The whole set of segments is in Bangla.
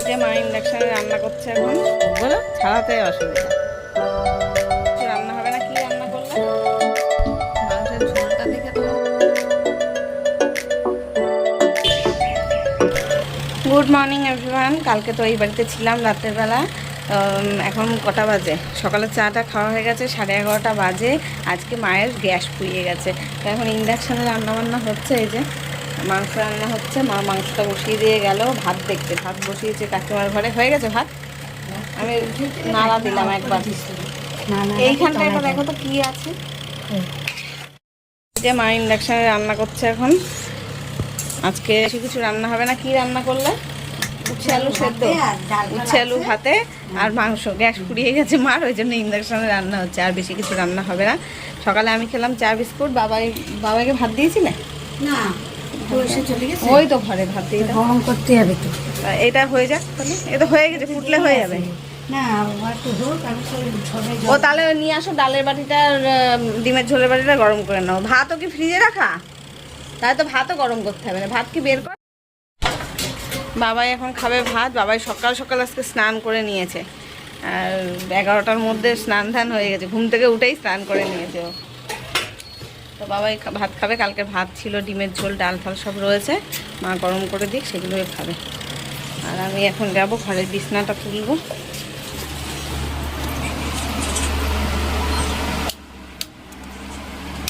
যে মা ইন্ডাকশনে রান্না করছে এখন, বলো ছাড়াতে অসুবিধা। রান্না হবে না, কি রান্না করলে? মাংসের ঝোলটা দেখে তো। Good morning everyone. কালকে তো এই বাড়িতে ছিলাম রাতের বেলা। এখন কটা বাজে? সকালে চাটা খাওয়া হয়ে গেছে, 11:30 বাজে। আজকে মায়ের গ্যাস পুড়িয়ে গেছে, তো এখন ইন্ডাকশানে রান্নাবান্না হচ্ছে। এই যে মাংস রান্না হচ্ছে, মা মাংসটা বসিয়ে দিয়ে গেল। ভাত দেখতে, ভাত বসিয়েছে কাকিমার ঘরে। হয়ে গেছে ভাত, আমি নাড়া দিলাম একবার। এইখানটা একটা দেখো তো কি আছে। যে মা ইন্ডাকশানে রান্না করছে এখন। আজকে কিছু রান্না হবে না, কি রান্না করলে? উচ্ছে আলু সেদ্ধ, উচ্ছে আলু ভাতে আর মাংস। গ্যাস পুড়িয়ে গেছে মার, ওই জন্য ইন্ডাকশনে রান্না হচ্ছে, আর বেশি কিছু রান্না হবে না। সকালে আমি খেলাম চা বিস্কুট। বাবাকে ভাত দিয়েছিলে? না, ওই তো ঘরে ভাত দিয়ে গরম করতে হবে তো। এটা হয়ে যাক তাহলে। এটা হয়ে গেছে, ফুটলে হয়ে যাবে। না, একটু হোক, আমি ও তাহলে নিয়ে আসো ডালের বাটিটা আর ডিমের ঝোলের বাটিটা গরম করে নাও। ভাতও কি ফ্রিজে রাখা? তাহলে তো ভাতও গরম করতে হবে না, ভাত কি বের কর। বাবাই এখন খাবে ভাত। বাবাই সকাল সকাল আজকে স্নান করে নিয়েছে, আর 11টার মধ্যে স্নান ধান হয়ে গেছে। ঘুম থেকে উঠেই স্নান করে নিয়েছে ও। তো বাবাই ভাত খাবে। কালকে ভাত ছিল, ডিমের ঝোল, ডাল ফাল সব রয়েছে, মা গরম করে দিক, সেগুলোই খাবে। আর আমি এখন যাবো ঘরের বিছনাটা তুলবো।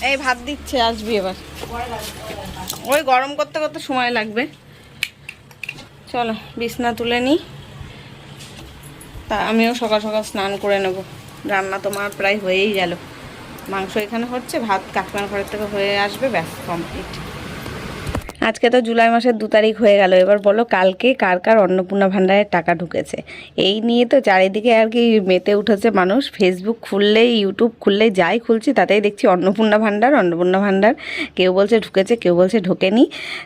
এই ভাত দিচ্ছে, আসবি এবার। ওই গরম করতে করতে সময় লাগবে। চলো বিছনা তুলে নিই, তা আমিও সকাল সকাল স্নান করে নেব। রান্না তো মার প্রায় হয়েই গেল। মাংস এখানে হচ্ছে, ভাত কাকিমার ঘরের থেকে হয়ে আসবে, ব্যাস কমপ্লিট। আজকে তো জুলাই মাসের 2 তারিখ হয়ে গেল। এবার বলো কালকে কার কার অন্নপূর্ণা ভাণ্ডারের টাকা ঢুকেছে? এই নিয়ে তো চারিদিকে আর কি মেতে উঠেছে মানুষ। ফেসবুক খুললেই, ইউটিউব খুললেই, যাই খুলছি তাতেই দেখছি অন্নপূর্ণা ভাণ্ডার, অন্নপূর্ণা ভাণ্ডার। কেউ বলছে ঢুকেছে, কেউ বলছে ঢোকেনি।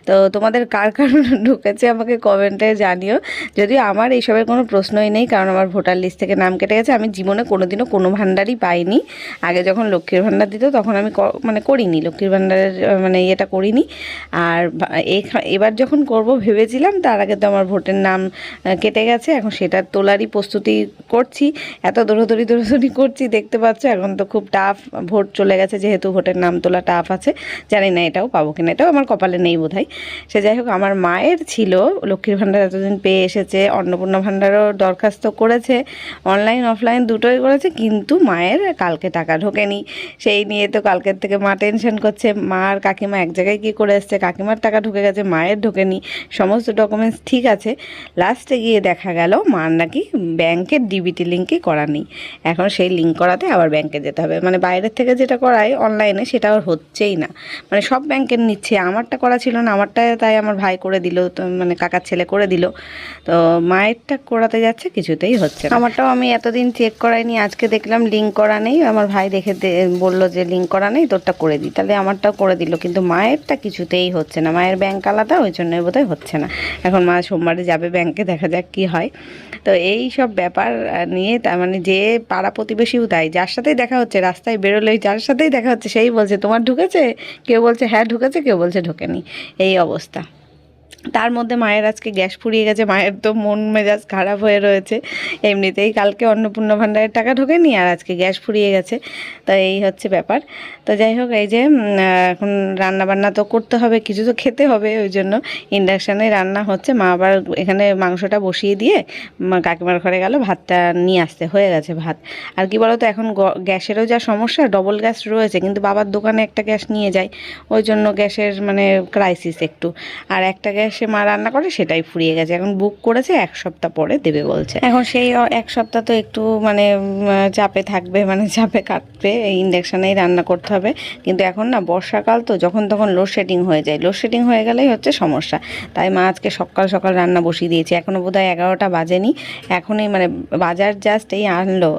তো তোমাদের কার কার ঢুকেছে আমাকে কমেন্টে জানিও। যদিও আমার এইসবের কোনো প্রশ্নই নেই, কারণ আমার ভোটার লিস্ট থেকে নাম কেটে গেছে। আমি জীবনে কোনোদিনও কোনো ভাণ্ডারই পাইনি। আগে যখন লক্ষ্মীর ভাণ্ডার দিত তখন আমি মানে করিনি, লক্ষ্মীর ভাণ্ডারের মানে ইয়েটা করিনি। আর এবার যখন করব ভেবেছিলাম, তার আগে তো আমার ভোটের নাম কেটে গেছে। এখন সেটার তোলারই প্রস্তুতি করছি। এত দৌড়াদৌড়ি করছি, দেখতে পাচ্ছ। এখন তো খুব টাফ, ভোট চলে গেছে যেহেতু ভোটের নাম তোলা টাফ আছে। জানি না এটাও পাবো কিনা, এটাও আমার কপালে নেই বোধহয়। সে যাই হোক, আমার মায়ের ছিল লক্ষ্মীর ভাণ্ডার, এতদিন পেয়ে এসেছে। অন্নপূর্ণা ভাণ্ডারও দরখাস্ত করেছে, অনলাইন অফলাইন দুটোই করেছে, কিন্তু মায়ের কালকে টাকা ঢোকেনি। সেই নিয়ে তো কালকের থেকে মা টেনশন করছে। মা আর কাকিমা এক জায়গায় কী করে এসছে, কাকিমার টাকা ঢুকে গেছে, মায়ের ঢোকেনি। সমস্ত ডকুমেন্টস ঠিক আছে, লাস্টে গিয়ে দেখা গেল মার নাকি ব্যাংকের ডিবিটি লিঙ্কই করা নেই। এখন সেই লিঙ্ক করাতে আবার ব্যাংকে যেতে হবে। মানে বাইরের থেকে যেটা করায় অনলাইনে, সেটা আর হচ্ছেই না। মানে সব ব্যাংকের নিচ্ছে, আমারটা করা ছিল না, আমারটা তাই আমার ভাই করে দিল, তো মানে কাকার ছেলে করে দিল। তো মায়েরটা করাতে যাচ্ছে, কিছুতেই হচ্ছে না। আমারটাও আমি এতদিন চেক করাইনি, আজকে দেখলাম লিঙ্ক করা নেই। আমার ভাই দেখে বললো যে লিঙ্ক করা নেই, তোরটা করে দিই। তাহলে আমারটাও করে দিল, কিন্তু মায়েরটা কিছুতেই হচ্ছে না। মায়ের ব্যাংক আলাদা, ওই জন্যই বোধহয় হচ্ছে না। এখন মা সোমবারে যাবে ব্যাংকে, দেখা যাক কি হয়। তো এই সব ব্যাপার নিয়ে, তার মানে যে পাড়া প্রতিবেশীও তাই, যার সাথেই দেখা হচ্ছে, রাস্তায় বেরোলেই যার সাথেই দেখা হচ্ছে সেই বলছে তোমার ঢুকেছে। কেউ বলছে হ্যাঁ ঢুকেছে, কেউ বলছে ঢোকেনি। এই অবস্থা। তার মধ্যে মায়ের আজকে গ্যাস ফুরিয়ে গেছে। মায়ের তো মন মেজাজ খারাপ হয়ে রয়েছে এমনিতেই। কালকে অন্নপূর্ণা ভাণ্ডারের টাকা ঢোকেনি, আর আজকে গ্যাস ফুরিয়ে গেছে। তো এই হচ্ছে ব্যাপার। তো যাই হোক, এই যে এখন রান্নাবান্না তো করতে হবে, কিছু তো খেতে হবে, ওই জন্য ইন্ডাকশানে রান্না হচ্ছে। মা আবার এখানে মাংসটা বসিয়ে দিয়ে কাকিমার ঘরে গেল ভাতটা নিয়ে আসতে। হয়ে গেছে ভাত। আর কি বলো তো, এখন গ্যাসেরও যা সমস্যা, ডবল গ্যাস রয়েছে, কিন্তু বাবার দোকানে একটা গ্যাস নিয়ে যায়, ওই জন্য গ্যাসের মানে ক্রাইসিস একটু। আর একটা গ্যাস সে মা রান্না করে, সেটাই ফুরিয়ে গেছে। এখন বুক করেছে, 1 সপ্তাহ পরে দেবে বলছে। এখন সেই 1 সপ্তাহ তো একটু মানে চাপে থাকবে, মানে চাপে কাটবে। এই ইন্ডাকশানেই রান্না করতে হবে। কিন্তু এখন না বর্ষাকাল তো, যখন তখন লোডশেডিং হয়ে যায়। লোডশেডিং হয়ে গেলেই হচ্ছে সমস্যা। তাই মা আজকে সকাল সকাল রান্না বসিয়ে দিয়েছে। এখনও বোধহয় 11টা বাজেনি। এখনই মানে বাজার জাস্ট এই আনলো,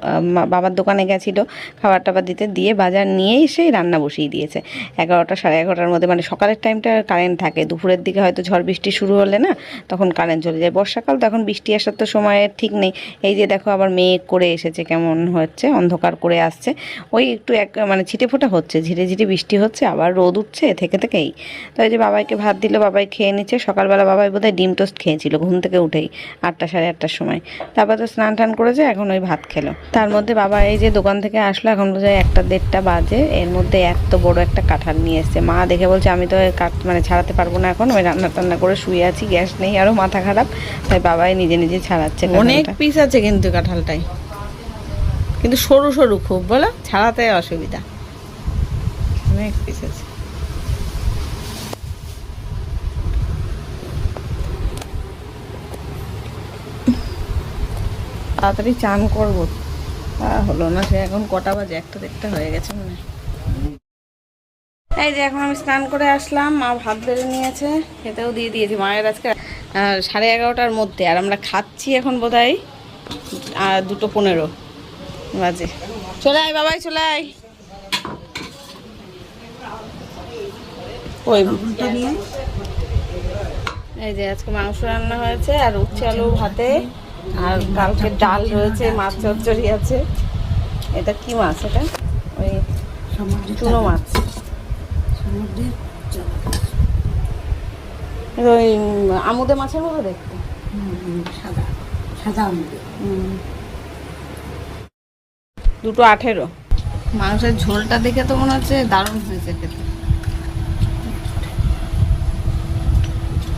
বাবার দোকানে গেছিলো খাবার টাবার দিতে, দিয়ে বাজার নিয়ে এসেই রান্না বসিয়ে দিয়েছে। 11টা 11:30টার মধ্যে, মানে সকালের টাইমটা কারেন্ট থাকে, দুপুরের দিকে হয়তো ঝড় বৃষ্টি বৃষ্টি শুরু হলে না তখন কারেন্ট চলে যায়। বর্ষাকাল তখন বৃষ্টি আসার তো সময়ের ঠিক নেই। এই যে দেখো আবার মেঘ করে এসেছে, কেমন হচ্ছে, অন্ধকার করে আসছে। ওই একটু মানে ছিটে ফোঁটা হচ্ছে, ঝিরে ঝিরে বৃষ্টি হচ্ছে, আবার রোদ উঠছে থেকে থেকেই। তো এই যে বাবাইকে ভাত দিল, বাবাই খেয়ে নিচ্ছে। সকালবেলা বাবাই বোধহয় ডিম টোস্ট খেয়েছিল ঘুম থেকে উঠেই 8টা সাড়ে 8টার সময়। তারপর তো স্নান টান করেছে, এখন ওই ভাত খেলো। তার মধ্যে বাবা এই যে দোকান থেকে আসলো, এখন বোধহয় 1টা 1:30 বাজে। এর মধ্যে এত বড় একটা কাঁঠাল নিয়ে এসছে। মা দেখে বলছে আমি তো মানে ছাড়াতে পারবো না, এখন ওই রান্না টান্না করে শুয়ে আছি, গ্যাস নেই, আরও মাথা খারাপ। তাই বাবাই নিজে নিজে ছাড়াচ্ছে। অনেক পিস আছে কিন্তু কাঁঠালটাই, কিন্তু সরু সরু খুব, বলো ছাড়াতে অসুবিধা, অনেক পিস আছে। তাড়াতাড়ি চান করবো, তা হলো না। সে এখন কটা বাজে, 1টা 1:30 হয়ে গেছে মনে হয়। এই যে এখন আমি স্নান করে আসলাম, মা ভাত বেড়ে নিয়েছে, খেতেও দিয়ে দিয়েছি। মায়ের আজকে 11:30টার মধ্যে, আর আমরা খাচ্ছি এখন বোধহয় 2:15 বাজে। চলে আয় বাবাই, চলে আয়। ওই এই যে আজকে মাংস রান্না হয়েছে, আর উচ্ছে আলু ভাতে, আর কালকে ডাল রয়েছে, মাছ চচ্চড়ি আছে। এটা কি মাছ? এটা ওই চুনো মাছ, ওই আমুদে মাছের মতো দেখতে, সাদা সাদা আমুদে। 2:18। মাংসের ঝোলটা দেখে তো মনে হচ্ছে দারুণ হয়েছে খেতে।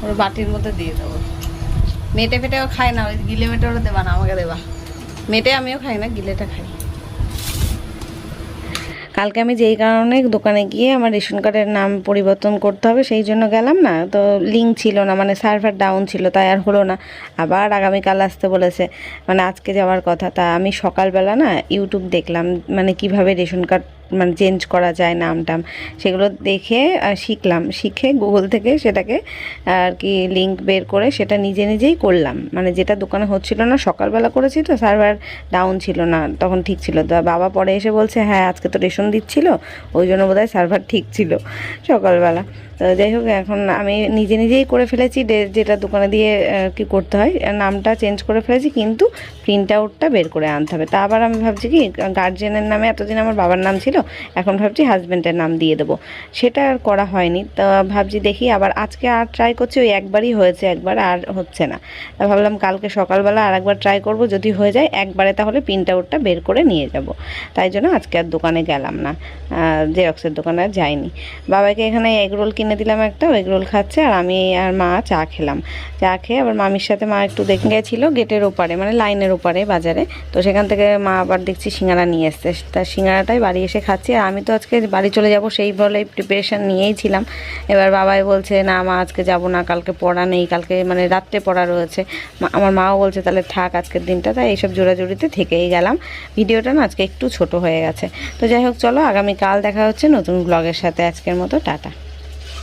ওর বাটির মধ্যে দিয়ে দেবো। মেটে ফেটেও খায় না, ওই গিলে মেটে ওরা দেবা না, আমাকে দেবা। মেটে আমিও খাই না, গিলেটা খাই। কালকে আমি যেই কারণে দোকানে গিয়ে আমার রেশন কার্ডের নাম পরিবর্তন করতে হবে সেই জন্য গেলাম না, তো লিঙ্ক ছিল না, মানে সার্ভার ডাউন ছিল, তাই আর হলো না। আবার আগামীকাল আসতে বলেছে, মানে আজকে যাওয়ার কথা। তা আমি সকালবেলা না ইউটিউব দেখলাম, মানে কিভাবে রেশন কার্ড মানে চেঞ্জ করা যায় নাম টাম, সেগুলো দেখে শিখলাম। শিখে গুগল থেকে সেটাকে আর কি লিঙ্ক বের করে সেটা নিজে নিজেই করলাম। মানে যেটা দোকানে হচ্ছিল না, সকালবেলা করেছি তো সার্ভার ডাউন ছিল না, তখন ঠিক ছিল। তো বাবা পরে এসে বলছে হ্যাঁ আজকে তো রেশন দিচ্ছিল, ওই জন্য বোধহয় সার্ভার ঠিক ছিল সকালবেলা। তো যাই হোক, এখন আমি নিজে নিজেই করে ফেলেছি, যেটা দোকানে দিয়ে কি করতে হয়, নামটা চেঞ্জ করে ফেলেছি, কিন্তু প্রিন্ট আউটটা বের করে আনতে হবে। তা আবার আমি ভাবছি কি, গার্জিয়ানের নামে এতদিন আমার বাবার নাম ছিল, এখন ভাবছি হাজব্যান্ডের নাম দিয়ে দেবো। সেটা আর করা হয়নি। তো ভাবছি দেখি, আবার আজকে আর ট্রাই করছি, ওই একবারই হয়েছে, একবার আর হচ্ছে না। তা ভাবলাম কালকে সকালবেলা আর একবার ট্রাই করব, যদি হয়ে যায় একবারে তাহলে প্রিন্ট আউটটা বের করে নিয়ে যাব। তাই জন্য আজকে আর দোকানে গেলাম না, জেরক্সের দোকানে আর যাইনি। বাবাকে এখানে এগরোল কিনে দিলাম একটা, এগরোল খাচ্ছে, আর আমি আর মা চা খেলাম। চা খেয়ে আবার মামির সাথে মা একটু দেখে গেছিলো গেটের ওপারে, মানে লাইনের ওপারে বাজারে। তো সেখান থেকে মা আবার দেখছি সিঙ্গারা নিয়ে এসছে, তার সিঙ্গারাটাই বাড়ি এসে খাচ্ছি। আর আমি তো আজকে বাড়ি চলে যাব সেই বলে প্রিপারেশান নিয়েই ছিলাম। এবার বাবাই বলছে না মা আজকে যাব না, কালকে পড়া নেই, কালকে মানে রাত্রে পড়া রয়েছে। আমার মাও বলছে তাহলে থাক আজকের দিনটা। তাই এইসব জোড়াজুড়িতে থেকেই গেলাম। ভিডিওটা না আজকে একটু ছোট হয়ে গেছে। তো যাই হোক, চলো আগামীকাল দেখা হচ্ছে নতুন ব্লগের সাথে। আজকের মতো টাটা।